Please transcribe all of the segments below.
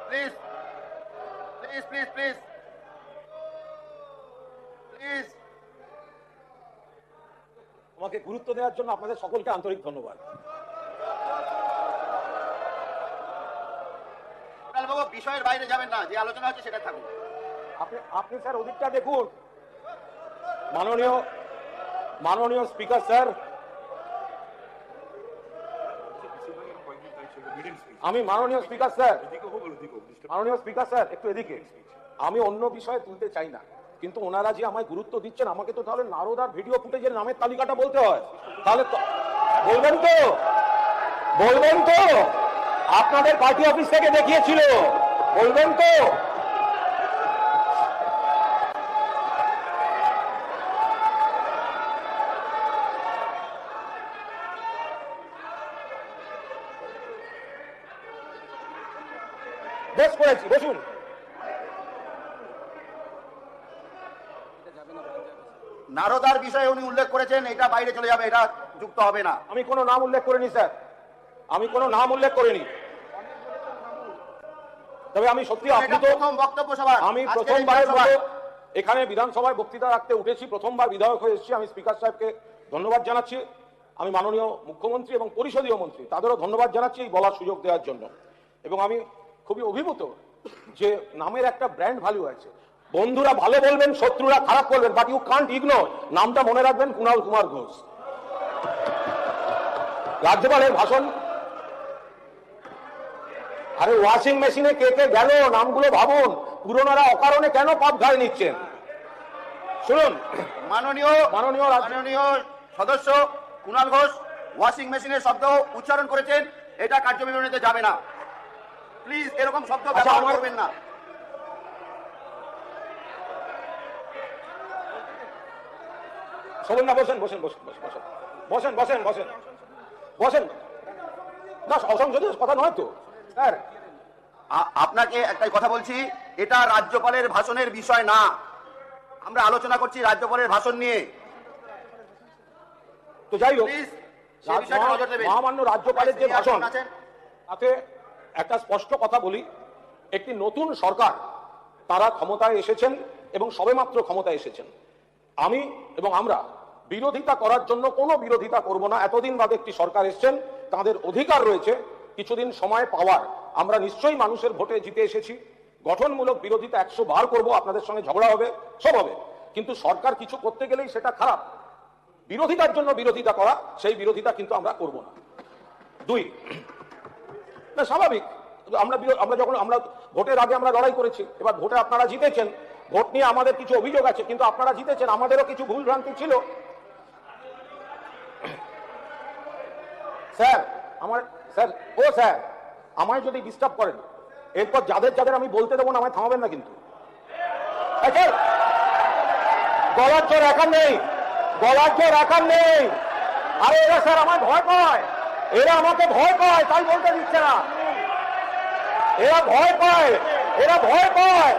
Please please please please please. আমাকে গুরুত্ব দেওয়ার জন্য আপনাদের সকলকে আন্তরিক ধন্যবাদ। বাবু বিষয়ের বাইরে যাবেন না, যে আলোচনা হচ্ছে সেটা থাকুন। আপনি স্যার ওদিকটা দেখুন। মাননীয় স্পিকার স্যার, আমি মাননীয় স্পিকার স্যার একটু এদিকে। আমি অন্য বিষয়ে তুলতে চাই না, কিন্তু ওনারা যে আমায় গুরুত্ব দিচ্ছেন, আমাকে তো তাহলে নারদার ভিডিও ফুটেজের নামের তালিকাটা বলতে হয়। তাহলে বলবেন তো আপনাদের পার্টি অফিস থেকে দেখিয়েছিল, বলবেন তো? বেশ করেছি, বসুন। নারদার বিষয়ে উনি উল্লেখ করেছেন, এটা বাইরে চলে যাবে, এটা যুক্ত হবে না। আমি কোনো নাম উল্লেখ করিনি স্যার, আমি কোনো নাম উল্লেখ করিনি। তবে আমি সত্যি প্রথম বক্তব্য সভা, আমি প্রথমবারের মতো এখানে বিধানসভায় বক্তৃতা রাখতে উঠেছি, প্রথমবার বিধায়ক হয়ে এসেছি। আমি স্পিকার সাহেবকে ধন্যবাদ জানাচ্ছি। আমি মাননীয় মুখ্যমন্ত্রী এবং পরিষদীয় মন্ত্রী তাদেরও ধন্যবাদ জানাচ্ছি এই বলার সুযোগ দেওয়ার জন্য। এবং আমি খুবই অভিভূত যে নামের একটা ব্র্যান্ড ভ্যালু আছে। বন্ধুরা ভালো বলবেন, শত্রুরা খারাপ বলবেন, বাট ইউ কান্ট ইগনোর। নামটা মনে রাখবেন, কুণাল কুমার ঘোষ। রাজ্যপালের ভাষণ, আরে ওয়াশিং মেশিনে কে কে গেল নামগুলো ভাবুন। পুরনোরা অকারণে কেন পাপ ঘাড়ে নিচ্ছেন? শুনুন, মাননীয় সদস্য কুণাল ঘোষ ওয়াশিং মেশিনের শব্দ উচ্চারণ করেছেন, এটা কার্যবিবরণীতে যাবে না। প্লিজ এরকম শব্দ ব্যবহার করবেন না। শোভন না, বসেন বসেন বসেন বসেন বসেন বসেন বসেন বসেন। না, অসংসদীয় কথা নয় তো স্যার। আপনাকে একটাই কথা বলছি, এটা রাজ্যপালের ভাষণের বিষয় না। আমরা আলোচনা করছি রাজ্যপালের ভাষণ নিয়ে। তো যাই হোক, মহামান্য রাজ্যপালের যে ভাষণ, তাতে একটা স্পষ্ট কথা বলি। একটি নতুন সরকার, তারা ক্ষমতায় এসেছেন এবং সবেমাত্র ক্ষমতায় এসেছেন। আমি এবং আমরা বিরোধিতা করার জন্য কোনো বিরোধিতা করব না। এতদিন বাদে একটি সরকার এসেছেন, তাদের অধিকার রয়েছে কিছুদিন সময় পাওয়ার। আমরা নিশ্চয়ই মানুষের ভোটে জিতে এসেছি। গঠনমূলক বিরোধিতা 100 বার করবো, আপনাদের সঙ্গে ঝগড়া হবে, সব হবে, কিন্তু সরকার কিছু করতে গেলেই সেটা খারাপ। বিরোধিতার জন্য বিরোধিতা করা, সেই বিরোধিতা কিন্তু আমরা করব না। 2, না স্বাভাবিক, আমরা যখন ভোটের আগে আমরা লড়াই করেছি, এবার ভোটে আপনারা জিতেছেন, ভোট নিয়ে আমাদের কিছু অভিযোগ আছে, কিন্তু আপনারা জিতেছেন, আমাদেরও কিছু ভুল ভ্রান্তি ছিল। স্যার আমায় যদি ডিস্টার্ব করেন, এরপর যাদের আমি বলতে দেবো না, আমায় থামাবেন না কিন্তু। গলার জোর রাখার নেই। আরে এরা স্যার আমায় ভয় পায়, এরা আমাকে ভয় পায়, তাই বলতে দিচ্ছে না। এরা ভয় পায়।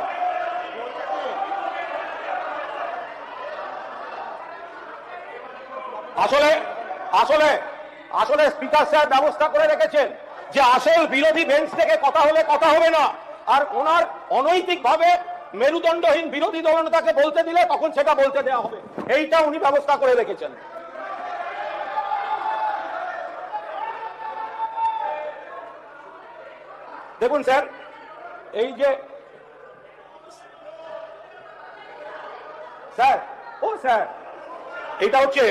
আসলে স্পিকার সাহেব ব্যবস্থা করে রেখেছেন যে আসল বিরোধী বেঞ্চ থেকে কথা হবে না, আর ওনার অনৈতিক ভাবে মেরুদণ্ডহীন বিরোধী দলনেতাকে বলতে দিলে তখন সেটা বলতে দেওয়া হবে। এইটা উনি ব্যবস্থা করে রেখেছেন। দেখুন স্যার, এই যে স্যার এটা হচ্ছে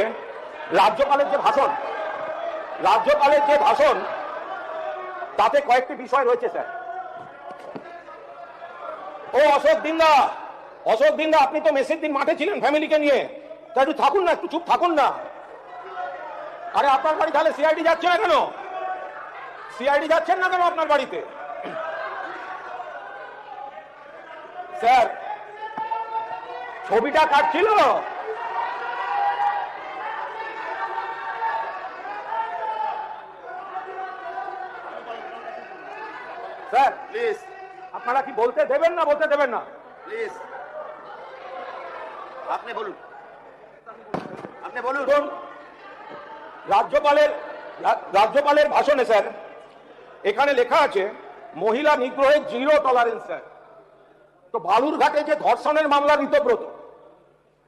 রাজ্যপালের যে ভাষণ, তাতে কয়েকটি বিষয় রয়েছে স্যার। অশোক দিন্দা আপনি তো মেসের দিন মাঠে ছিলেন ফ্যামিলিকে নিয়ে, তা একটু থাকুন না, একটু চুপ থাকুন না। আরে আপনার বাড়ি তাহলে সিআইডি যাচ্ছে না কেন? যাচ্ছেন না কেন আপনার বাড়িতে? স্যার ছবিটা কাটছিল। স্যার প্লিজ, আপনারা কি বলতে দেবেন না? প্লিজ আপনি বলুন। রাজ্যপালের ভাষণে স্যার এখানে লেখা আছে মহিলা নিগ্রহের 0 টলারেন্স স্যার। তো বালুরঘাটে যে ধর্ষণের মামলা ঋতব্রত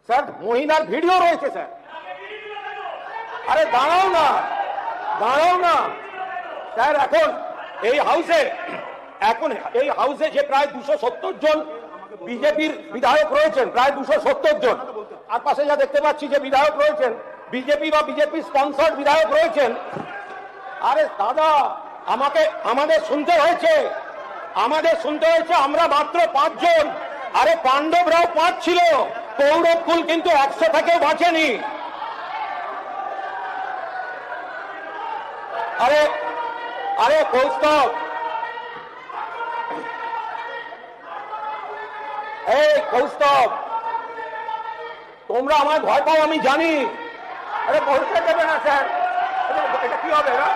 স্যার, মহিলার ভিডিও রয়েছে স্যার। আরে দাঁড়াও না স্যার, এখন এই হাউসে যে প্রায় 270 জন বিজেপির বিধায়ক রয়েছেন, প্রায় 270 জন, আর পাশে যা দেখতে পাচ্ছি যে বিধায়ক রয়েছেন বিজেপি বা বিজেপি স্পন্সর্ড বিধায়ক রয়েছেন। আরে দাদা, আমাদের শুনতে হয়েছে আমরা মাত্র 5 জন। আরে পাণ্ডবরাও 5 ছিল, কৌরবকুল কিন্তু 100 থেকেও বাঁচেনি। আরে কৌস্তব, তোমরা আমায় ভয় পাও আমি জানি। আরে বলতে দেবে না স্যার, এটা কি হবে না?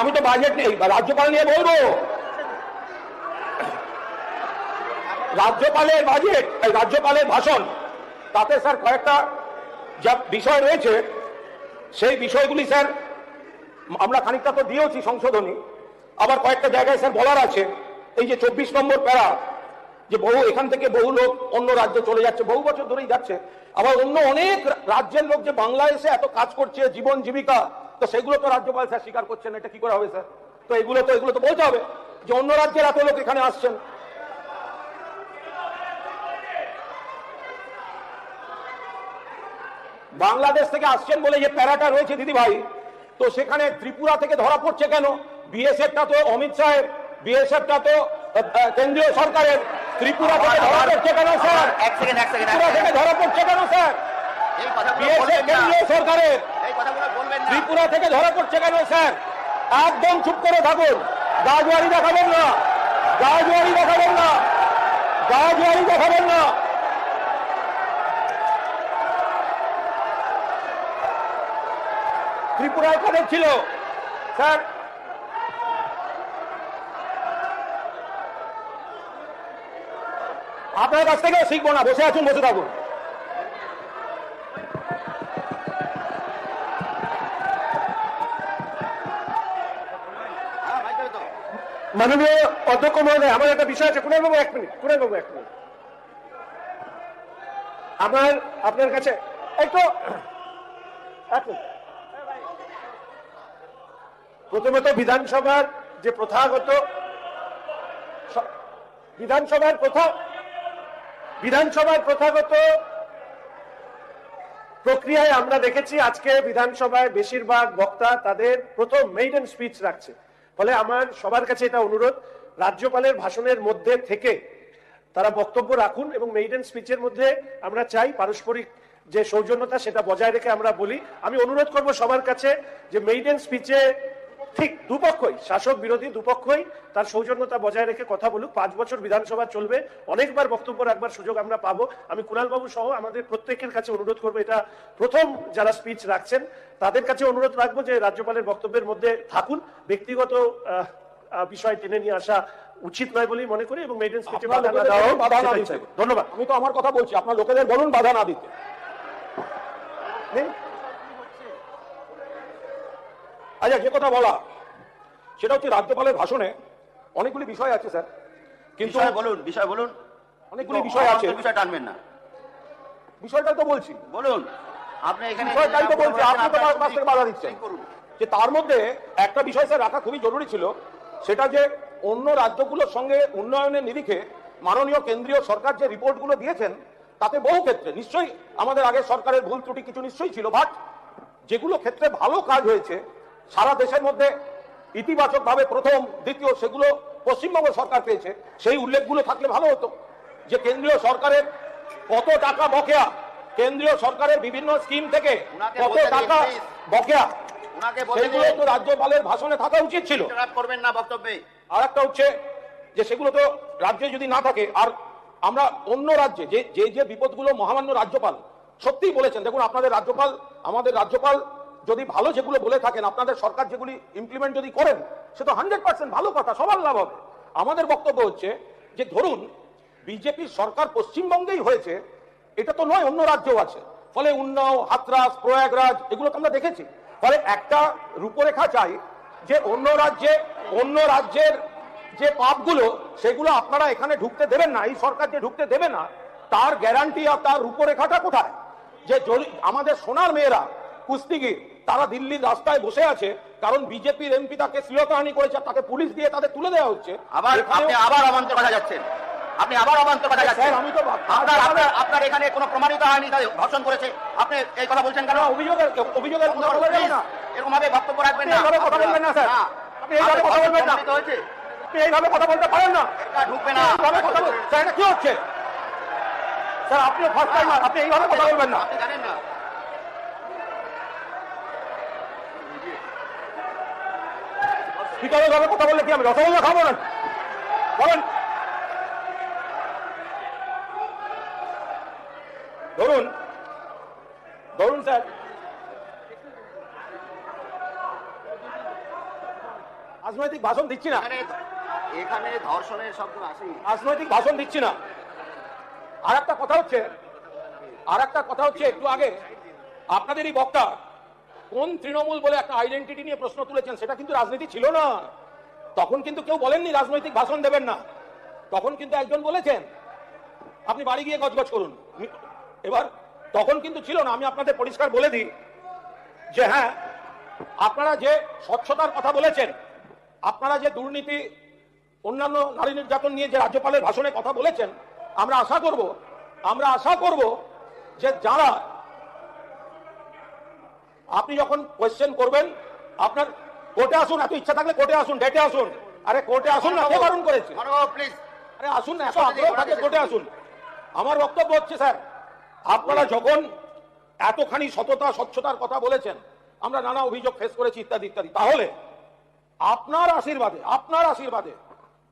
আমি তো বাজেট নেই, রাজ্যপাল নিয়ে বলবো। রাজ্যপালের বাজেট, রাজ্যপালের ভাষণ, তাতে স্যার কয়েকটা যা বিষয় রয়েছে সেই বিষয়গুলি স্যার আমরা খানিকটা তো দিয়েছি সংশোধনী, আবার কয়েকটা জায়গায় স্যার বলার আছে। এই যে 24 নম্বর প্যারা, যে এখান থেকে বহু লোক অন্য রাজ্যে চলে যাচ্ছে, বহু বছর ধরেই যাচ্ছে, আবার অন্য অনেক রাজ্যের লোক যে বাংলায় এসে এত কাজ করছে, জীবন জীবিকা, তো সেগুলো তো রাজ্যপাল স্যার স্বীকার করছেন। এটা কি করে হবে স্যার? তো এগুলো তো বলতে হবে যে অন্য রাজ্যের এত লোক এখানে আসছেন। বাংলাদেশ থেকে আসছেন বলে যে প্যারাটা রয়েছে দিদি ভাই, তো সেখানে ত্রিপুরা থেকে ধরা পড়ছে কেন? বিএসএফটা তো অমিত শাহের, বিএসএফটা তো কেন্দ্রীয় সরকারের। ত্রিপুরা থেকে ধরা পড়ছে কেন স্যার? ত্রিপুরা থেকে ধরা পড়ছে কেন স্যার? বিএসএফ কেন্দ্রীয় সরকারের, ত্রিপুরা থেকে ধরা পড়ছে কেন স্যার? একদম চুপ করে থাকুন, গাজওয়ারি দেখাবেন না। ত্রিপুরায় কাদের ছিল স্যার? আপনার কাছ থেকে শিখবো না, বসে থাকুন। মাননীয় অধ্যক্ষ মহোদয়, আমার একটা বিষয় আছে। কুণাল বাবু 1 মিনিট। আপনার কাছে একটু প্রথমত বিধানসভার প্রথাগত প্রক্রিয়ায় আমরা দেখেছি আজকে বিধানসভায় বেশিরভাগ বক্তা তাদের প্রথম মেইডেন স্পিচ রাখছে। ফলে আমার সবার কাছে এটা অনুরোধ, রাজ্যপালের ভাষণের মধ্যে থেকে তারা বক্তব্য রাখুন এবং মেইডেন স্পিচের মধ্যে আমরা চাই পারস্পরিক যে সৌজন্যতা সেটা বজায় রেখে আমরা বলি। আমি অনুরোধ করব সবার কাছে যে মেইডেন স্পিচে ঠিক দুপক্ষই, শাসক বিরোধী দুপক্ষই তার সৌজন্যতা বজায় রেখে কথা বলুক। 5 বছর বিধানসভা চলবে, অনেকবার বক্তব্য রাখবার সুযোগ আমরা পাবো। আমি কুণাল বাবু সহ আমাদের প্রত্যেকের কাছে অনুরোধ করবো, এটা প্রথম যারা স্পিচ রাখছেন তাদের কাছে অনুরোধ রাখবো যে রাজ্যপালের বক্তব্যের মধ্যে থাকুন। ব্যক্তিগত বিষয় টেনে নিয়ে আসা উচিত নয় বলেই মনে করি এবং মেইডেন স্পিচে বাধা না দেওয়া। ধন্যবাদ। আমি তো আমার কথা বলছি, আপনার লোকেদের বলুন বাধা না দিতে। আচ্ছা, যে কথা বলা সেটা হচ্ছে রাজ্যপালের ভাষণে অনেকগুলি বিষয় আছে স্যার, কিন্তু বিষয় বলুন। অনেকগুলি বিষয় আছে, বিষয় টানবেন না। বিষয়টাই তো বলছি, বলুন। আপনি এখানে বিষয়টাই তো বলছি, আপনি তো কাছ থেকে বাধা দিচ্ছেন। যে তার মধ্যে একটা বিষয় স্যার রাখা খুবই জরুরি ছিল, সেটা যে অন্য রাজ্যগুলোর সঙ্গে উন্নয়নের নিরিখে মাননীয় কেন্দ্রীয় সরকার যে রিপোর্টগুলো দিয়েছেন তাতে বহু ক্ষেত্রে নিশ্চয়ই আমাদের আগের সরকারের ভুল ত্রুটি কিছু নিশ্চয়ই ছিল, বাট যেগুলো ক্ষেত্রে ভালো কাজ হয়েছে সারা দেশের মধ্যে ইতিবাচক ভাবে প্রথম দ্বিতীয় সেগুলো পশ্চিমবঙ্গ সরকার পেয়েছে, সেই উল্লেখগুলো থাকলে ভালো হতো। যে কেন্দ্রীয় সরকারের কত টাকা বকেয়া, কেন্দ্রীয় সরকারের বিভিন্ন স্কিম থেকে কত টাকা বকেয়া, সেগুলো তো রাজ্যপালের ভাষণে থাকা উচিত ছিল। করবেন না বক্তব্যে। আর একটা হচ্ছে যে সেগুলো তো রাজ্যে যদি না থাকে, আর আমরা অন্য রাজ্যে যে বিপদগুলো মহামান্য রাজ্যপাল সত্যিই বলেছেন। দেখুন, আপনাদের রাজ্যপাল, আমাদের রাজ্যপাল যদি ভালো যেগুলো বলে থাকেন, আপনাদের সরকার যেগুলি ইমপ্লিমেন্ট যদি করেন, সে তো 100% ভালো কথা, সবার লাভ হবে। আমাদের বক্তব্য হচ্ছে যে ধরুন বিজেপির সরকার পশ্চিমবঙ্গেই হয়েছে, এটা তো নয়, অন্য রাজ্যও আছে। ফলে উন্নাও, হাতরাস, প্রয়াগরাজ এগুলো তো আমরা দেখেছি। ফলে একটা রূপরেখা চাই যে অন্য রাজ্যের যে পাপগুলো সেগুলো আপনারা এখানে ঢুকতে দেবেন না, এই সরকার যে ঢুকতে দেবে না তার গ্যারান্টি আর তার রূপরেখাটা কোথায়? যে আমাদের সোনার মেয়েরা কুস্তিগির তারা দিল্লির রাস্তায় বসে আছে কারণ বিজেপির এমপি তাকে শ্লীলতাহানি করেছে, তাকে পুলিশ দিয়ে তাদের তুলে দেওয়া হচ্ছে। আপনি আবার অবান্তর কথা যাচ্ছেন, আপনি আবার অবান্তর কথা যাচ্ছেন। আমি তো আপনার এখানে কোনো প্রমাণিত হয়নি ধর্ষণ করেছে, আপনি এই কথা বলছেন কেন? অভিযোগের এরকম ভাবে বক্তব্য রাখবেন না, কথা বলবেন না স্যার, আপনি এইভাবে কথা বলবেন না, আপনি এইভাবে কথা বলতে পারেন না, ঢুকবে না। স্যার এটা কি হচ্ছে স্যার? আপনি ফার্স্ট টাইমার, আপনি এইভাবে কথা বলবেন না। আপনি জানেন না স্পিকারের ভাবে কথা বললে কি আমি রসগোল্লা খাবো না? বলেন। ধরুন স্যার, রাজনৈতিক ভাষণ দিচ্ছি না, এখানে ধর্ষণের শব্দ আসেনি, রাজনৈতিক ভাষণ দিচ্ছি না। আর একটা কথা হচ্ছে একটু আগে আপনাদেরই বক্তা কোন তৃণমূল বলে একটা আইডেন্টিটি নিয়ে প্রশ্ন তুলেছেন, সেটা কিন্তু রাজনীতি ছিল না। তখন কিন্তু কেউ বলেননি রাজনৈতিক ভাষণ দেবেন না, তখন কিন্তু একজন বলেছেন আপনি বাড়ি গিয়ে গজগজ করুন। এবার তখন কিন্তু ছিল না। আমি আপনাদের পরিষ্কার বলে দিই যে হ্যাঁ, আপনারা যে স্বচ্ছতার কথা বলেছেন, আপনারা যে দুর্নীতি, অন্যান্য নারী নির্যাতন নিয়ে যে রাজ্যপালের ভাষণে কথা বলেছেন, আমরা আশা করব যে যারা আপনি যখন কোয়েশ্চেন করবেন আপনার কোর্টে আসুন, এত ইচ্ছা থাকলে কোর্টে আসুন, ডেটে আসুন। আরে কোর্টে আসুন না, কে বারণ করেছে? প্লিজ আরে আসুন না, এত আগ্রহ থাকে কোর্টে আসুন। আমার বক্তব্য হচ্ছে স্যার, আপনারা যখন এতখানি সততা স্বচ্ছতার কথা বলেছেন, আমরা নানা অভিযোগ ফেস করেছি ইত্যাদি ইত্যাদি, তাহলে আপনার আশীর্বাদে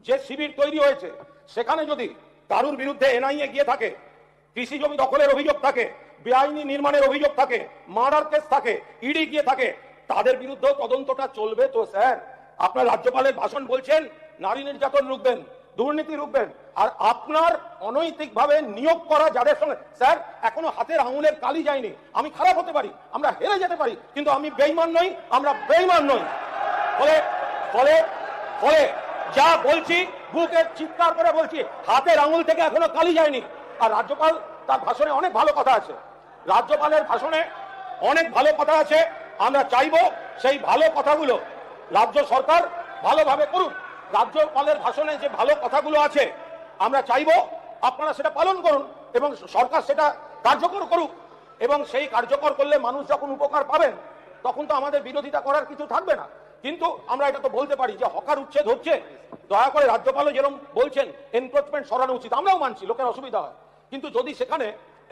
যে শিবির তৈরি হয়েছে সেখানে যদি কারুর বিরুদ্ধে এনআইএ গিয়ে থাকে, কৃষি জমি দখলের অভিযোগ থাকে, বেআইনি নির্মাণের অভিযোগ থাকে, মার্ডার কেস থাকে, ইডি গিয়ে থাকে, তাদের বিরুদ্ধে তদন্তটা চলবে তো স্যার? আপনার রাজ্যপালের ভাষণ বলছেন নারী নির্যাতন রুখবেন, দুর্নীতি রুখবেন, আর আপনার অনৈতিকভাবে নিয়োগ করা যাদের সঙ্গে স্যার এখনো হাতের আঙুলের কালি যায়নি। আমি খারাপ হতে পারি, আমরা হেরে যেতে পারি, কিন্তু আমি বেঈমান নই, আমরা বেঈমান নই। ফলে ফলে ফলে যা বলছি বুকে চিৎকার করে বলছি, হাতের আঙুল থেকে এখনো কালি যায়নি। আর রাজ্যপাল তার ভাষণে অনেক ভালো কথা আছে, আমরা চাইবো সেই ভালো কথাগুলো রাজ্য সরকার ভালোভাবে করুন। রাজ্যপালের ভাষণে যে ভালো কথাগুলো আছে আমরা চাইবো আপনারা সেটা পালন করুন এবং সরকার সেটা কার্যকর করুক, এবং সেই কার্যকর করলে মানুষ যখন উপকার পাবেন তখন তো আমাদের বিরোধিতা করার কিছু থাকবে না। কিন্তু আমরা এটা তো বলতে পারি যে হকার উচ্ছেদ হচ্ছে, দয়া করে রাজ্যপালও যেরকম বলছেন এনক্রোচমেন্ট সরানো উচিত, আমরাও মানছি, লোকের অসুবিধা হয়, কিন্তু যদি সেখানে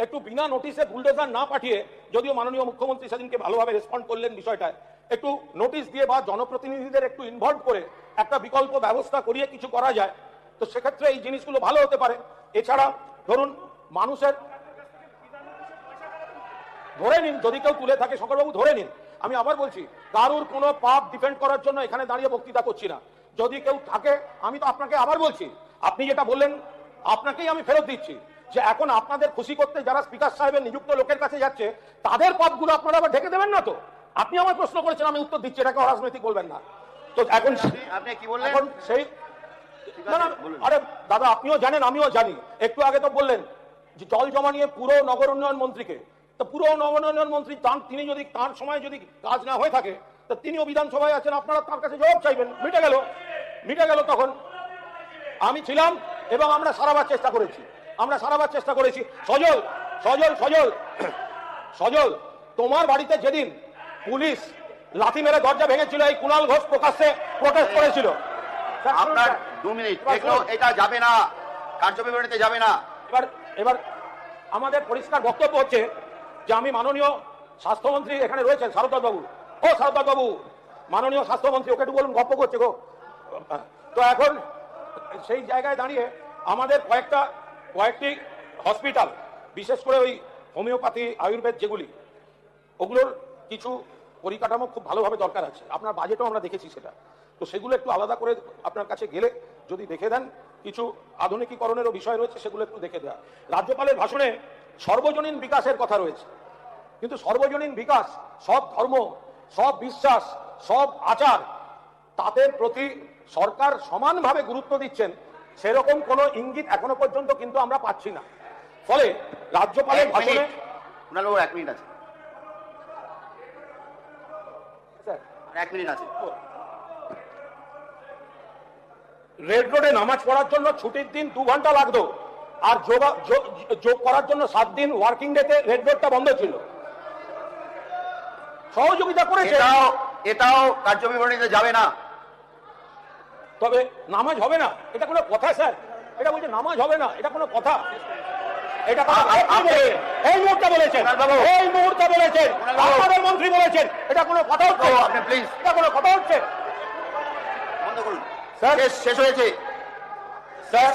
একটু বিনা নোটিশে বুলডোজার না পাঠিয়ে, যদিও মাননীয় মুখ্যমন্ত্রী সেদিনকে ভালোভাবে রেসপন্ড করলেন বিষয়টায়, একটু নোটিশ দিয়ে বা জনপ্রতিনিধিদের একটু ইনভলভ করে একটা বিকল্প ব্যবস্থা করিয়ে কিছু করা যায়, তো সেক্ষেত্রে এই জিনিসগুলো ভালো হতে পারে। এছাড়া ধরুন মানুষের ধরে নিন, যদি কেউ তুলে থাকে, শঙ্করবাবু ধরে নিন, আমি আবার বলছি কারুর কোনো পাপ ডিফেন্ড করার জন্য এখানে দাঁড়িয়ে বক্তৃতা করছি না। যদি কেউ থাকে, আমি তো আপনাকে আবার বলছি, আপনি যেটা বললেন আপনাকেই আমি ফেরত দিচ্ছি, যে এখন আপনাদের খুশি করতে যারা স্পিকার সাহেবের নিযুক্ত লোকের কাছে যাচ্ছে তাদের পাপগুলো আপনারা আবার ঢেকে দেবেন না তো? আপনি আমার প্রশ্ন করেছেন, আমি উত্তর দিচ্ছি, এটাকে অরাজনৈতিক বলবেন না তো। এখন আপনি কি বললেন? এখন সেই আরে দাদা, আপনিও জানেন আমিও জানি, একটু আগে তো বললেন যে জল জমা নিয়ে পুরো নগর উন্নয়ন মন্ত্রীকে, তো পুরো নগর উন্নয়ন মন্ত্রী তিনি যদি তার সময় যদি কাজ না হয়ে থাকে, তো তিনিও বিধানসভায় আছেন, আপনারা তার কাছে জবাব চাইবেন, মিটে গেল। তখন আমি ছিলাম এবং আমরা সারাবার চেষ্টা করেছি। সজল, তোমার বাড়িতে যেদিন পুলিশ লাথি মেরে দরজা ভেঙেছিল, এই কুণাল ঘোষ প্রকাশ্যে প্রোটেস্ট করেছিল। আপনার 2 মিনিট, এটা যাবে না, কার্যবিবরণীতে যাবে না। এবার আমাদের পরিষ্কার বক্তব্য হচ্ছে যে আমি মাননীয় স্বাস্থ্যমন্ত্রী এখানে রয়েছেন, শারদদাস বাবু, মাননীয় স্বাস্থ্যমন্ত্রী, ওকে একটু বলুন, গপ্প করছে গো। তো এখন সেই জায়গায় দাঁড়িয়ে আমাদের কয়েকটি হসপিটাল, বিশেষ করে ওই হোমিওপ্যাথি আয়ুর্বেদ যেগুলি, ওগুলোর কিছু পরিকাঠামো খুব ভালোভাবে দরকার আছে। আপনার বাজেটও আমরা দেখেছি সেটা, তো সেগুলো একটু আলাদা করে আপনার কাছে গেলে যদি দেখে দেন, কিছু আধুনিকীকরণেরও বিষয় রয়েছে, সেগুলো একটু দেখে দেওয়া। রাজ্যপালের ভাষণে সর্বজনীন বিকাশের কথা রয়েছে, কিন্তু সর্বজনীন বিকাশ, সব ধর্ম, সব বিশ্বাস, সব আচার, তাদের প্রতি সরকার সমানভাবে গুরুত্ব দিচ্ছেন সেরকম কোনো ইঙ্গিত এখনো পর্যন্ত কিন্তু আমরা পাচ্ছি না। ফলে রাজ্যপালের ভাষণে কুণালবাবু 1 মিনিট আছে, 1 মিনিট আছে। রেড রোডে নামাজ পড়ার জন্য ছুটির দিন 2 ঘন্টা লাগতো, আর যোগ করার জন্য 7 দিন ওয়ার্কিং ডেতে রেড রোডটা বন্ধ ছিল। সহযোগিতা করেছে, এটাও কার্য বিবরণীতে যাবে না। তবে নামাজ হবে না এটা কোনো কথা স্যার? এটা বলছে নামাজ হবে না, এটা কোনো কথা? এটা এই মুহূর্তে বলেছেন, এই মুহূর্তে বলেছেন, আপনাদের মন্ত্রী বলেছেন, এটা কোনো কথা হচ্ছে? আপনি প্লিজ, এটা কোনো কথা হচ্ছে? বন্ধ করুন স্যার, শেষ হয়েছে,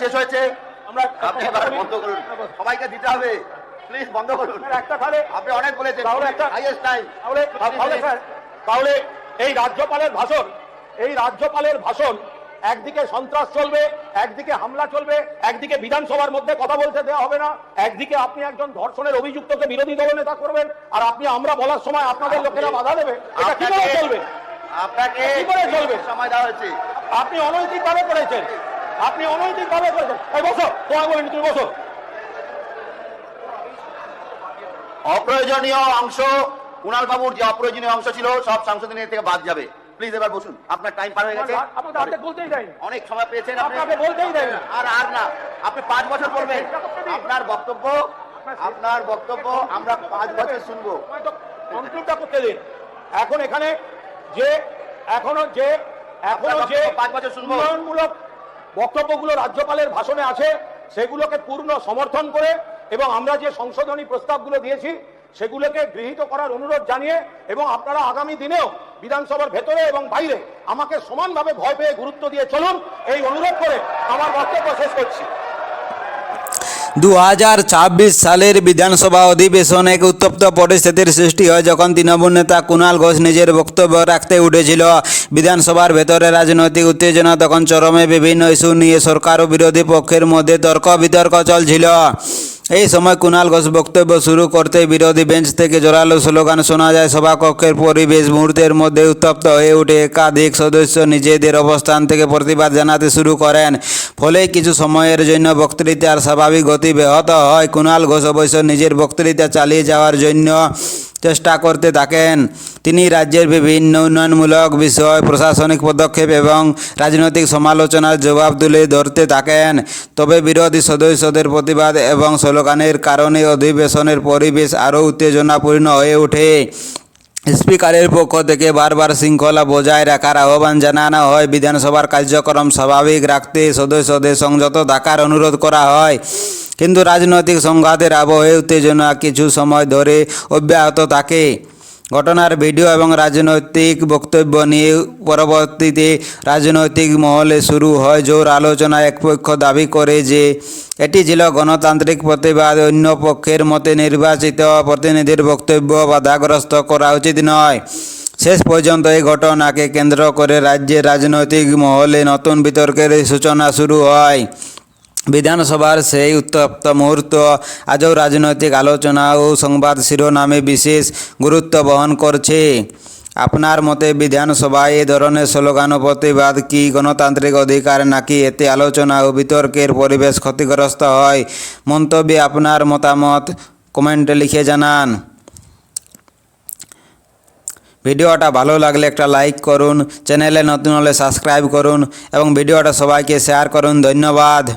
শেষ হয়েছে। আমরা আপনি এবার বন্ধ করুন, সবাইকে দিতে হবে, প্লিজ বন্ধ করুন। একটা তাহলে আপনি অনেক বলেছেন, তাহলে একটা হাইয়েস্ট টাইম। তাহলে এই রাজ্যপালের ভাষণ একদিকে সন্ত্রাস চলবে, একদিকে হামলা চলবে, একদিকে বিধানসভার মধ্যে কথা বলতে দেওয়া হবে না, একদিকে আপনি একজন ধর্ষণের অভিযুক্তকে বিরোধী দলনেতা করবেন, আর আপনি আমরা বলার সময় আপনাদের লোকেরা বাধা দেবে, এটা কি করে চলবে? আপনাকে কি করে চলবে? সময় দেওয়া হয়েছে, আপনি অনৈতিকভাবে করেছেন, আপনি অনৈতিকভাবে করেছেন। এই বসো, তোমায় বলিনি, তুমি বসো। অপ্রয়োজনীয় অংশ, কুণাল বাবুর যে অপ্রয়োজনীয় অংশ ছিল সব সাংসদের থেকে বাদ যাবে। প্লিজ এবার বসুন, আপনার টাইম পার হয়ে গেছে। আপনাকে অর্ধেক বলতেই দেয়নি, অনেক সময় পেয়েছেন, আপনাকে বলতেই দেয়নি। আর না, আপনি 5 বছর বলবেন। আপনার বক্তব্য আমরা 5 বছর শুনবো। কনক্লুডটা করতে দিন। এখন এখানে যে এখনো যে 5 বছর শুনবো। উন্নয়নমূলক বক্তব্যগুলো রাজ্যপালের ভাষণে আছে সেগুলোকে পূর্ণ সমর্থন করে এবং আমরা যে সংশোধনী প্রস্তাবগুলো দিয়েছি সেগুলোকে গৃহীত করার অনুরোধ জানিয়ে এবং আপনারা আগামী দিনেও বিধানসভার ভেতরে এবং বাইরে আমাকে সমানভাবে ভয় পেয়ে গুরুত্ব দিয়ে চলুন, এই অনুরোধ করে আমার বক্তব্য শেষ করছি। 2026 সালের বিধানসভা অধিবেশনে এক উত্তপ্ত পরিস্থিতির সৃষ্টি হয় যখন তৃণমূল নেতা কুণাল ঘোষ নিজের বক্তব্য রাখতে উঠেছিল। বিধানসভার ভেতরে রাজনৈতিক উত্তেজনা তখন চরমে, বিভিন্ন ইস্যু নিয়ে সরকার ও বিরোধী পক্ষের মধ্যে তর্ক বিতর্ক চলছিল। এই সময় কুণাল ঘোষ বক্তব্য শুরু করতে বিরোধী বেঞ্চ থেকে জোরালো স্লোগান শোনা যায়। সভাকক্ষের পরিবেশ মুহূর্তের মধ্যে উত্তপ্ত হয়ে ওঠে। একাধিক সদস্য নিজেদের অবস্থান থেকে প্রতিবাদ জানাতে শুরু করেন। ফলে কিছু সময়ের জন্য বক্তৃতার স্বাভাবিক গতি ব্যাহত হয়। কুণাল ঘোষ অবশ্য নিজের বক্তৃতা চালিয়ে যাওয়ার জন্য চেষ্টা করতে থাকেন। তিনি রাজ্যের বিভিন্ন উন্নয়নমূলক বিষয়, প্রশাসনিক পদক্ষেপ এবং রাজনৈতিক সমালোচনার জবাব তুলে ধরতে থাকেন। তবে বিরোধী সদস্যদের প্রতিবাদ এবং স্লোগানের কারণে অধিবেশনের পরিবেশ আরও উত্তেজনাপূর্ণ হয়ে ওঠে। স্পিকারের পক্ষ থেকে বারবার শৃঙ্খলা বজায় রাখার আহ্বান জানানো হয়। বিধানসভার কার্যক্রম স্বাভাবিক রাখতে সদস্যদের সংযত থাকার অনুরোধ করা হয়। কিন্তু রাজনৈতিক সংঘাতের আবহে উত্তেজনা কিছু সময় ধরে অব্যাহত থাকে। ঘটনার ভিডিও এবং রাজনৈতিক বক্তব্য নিয়ে পরবর্তীতে রাজনৈতিক মহলে শুরু হয় জোর আলোচনা। এক পক্ষ দাবি করে যে এটি ছিল গণতান্ত্রিক প্রতিবাদ, অন্য পক্ষের মতে নির্বাচিত প্রতিনিধির বক্তব্য বাধাগ্রস্ত করা উচিত নয়। শেষ পর্যন্ত এই ঘটনাকে কেন্দ্র করে রাজ্যের রাজনৈতিক মহলে নতুন বিতর্কের সূচনা শুরু হয়। বিধানসভার সেই উত্তপ্ত মুহূর্ত আজও রাজনৈতিক আলোচনা ও সংবাদ শিরোনামে বিশেষ গুরুত্ব বহন করছে। আপনার মতে বিধানসভায় এ ধরনের স্লোগান ও প্রতিবাদ কি গণতান্ত্রিক অধিকার, নাকি এতে আলোচনা ও বিতর্কের পরিবেশ ক্ষতিগ্রস্ত হয়? মন্তব্যে আপনার মতামত কমেন্টে লিখে জানান। ভিডিওটা ভালো লাগলে একটা লাইক করুন, চ্যানেলে নতুন হলে সাবস্ক্রাইব করুন এবং ভিডিওটা সবাইকে শেয়ার করুন। ধন্যবাদ।